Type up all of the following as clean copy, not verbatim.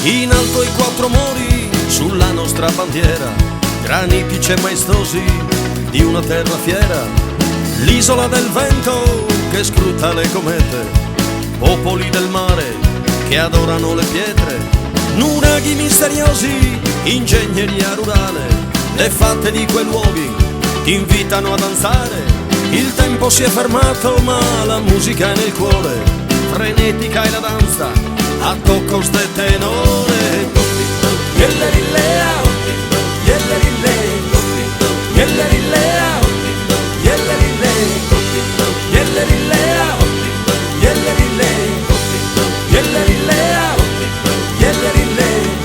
In alto i quattro muri sulla nostra bandiera, granitici e maestosi di una terra fiera. L'isola del vento che scruta le comete, popoli del mare che adorano le pietre, nuraghi misteriosi, ingegneria rurale, le fatte di quei luoghi ti invitano a danzare. Il tempo si è fermato ma la musica è nel cuore, frenetica è la danza a tocco ste tenore. Yellerilea, yellerile, yellerilea, yellerile, yellerilea, yellerile, yellerilea, yellerile.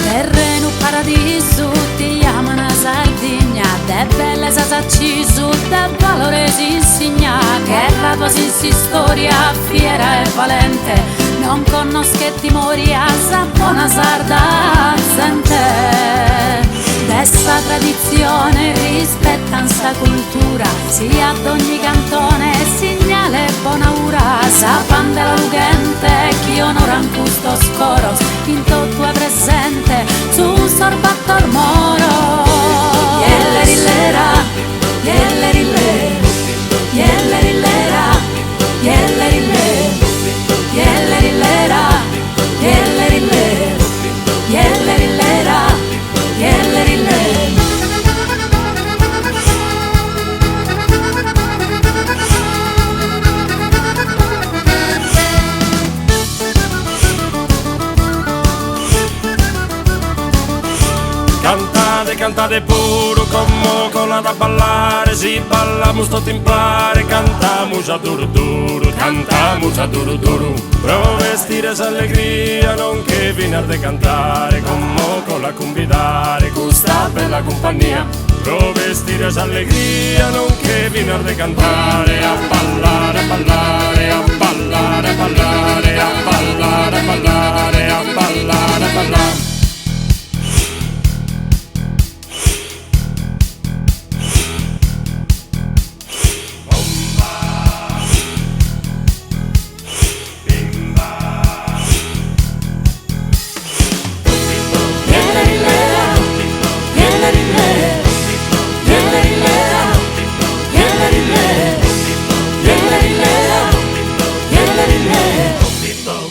Terreno paradiso ti chiamano Sardegna, de belle sasacci su, de valore si insegna, che la tua si storia fiera e valente, non conosco e timori a sa buona sarda sente. Dessa tradizione rispettan sta cultura, sia ad ogni cantone segnale buona ura, sapan della lugente chi onoran custo scoros, in tutto è presente su un sorbattor moro. Yellerilera, yellerile, yellerilera, yellerile, yellerilera, yellerile, yellerilera, yellerile. Cantate, cantate pure come cola da ballare, si balla musto timplare, cantamus a duro duro, cantamus a duro duro. Pro vestire s'allegria, non che viene de cantare, come cola convidare, questa bella compagnia. Pro vestire s'allegria, non che viene de cantare, a ballare, a ballare, a ballare, a ballare, a ballare, a ballare, a ballare, a ballare.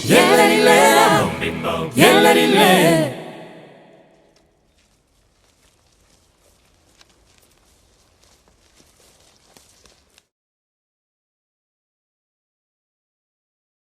Yellerilera, yellerile.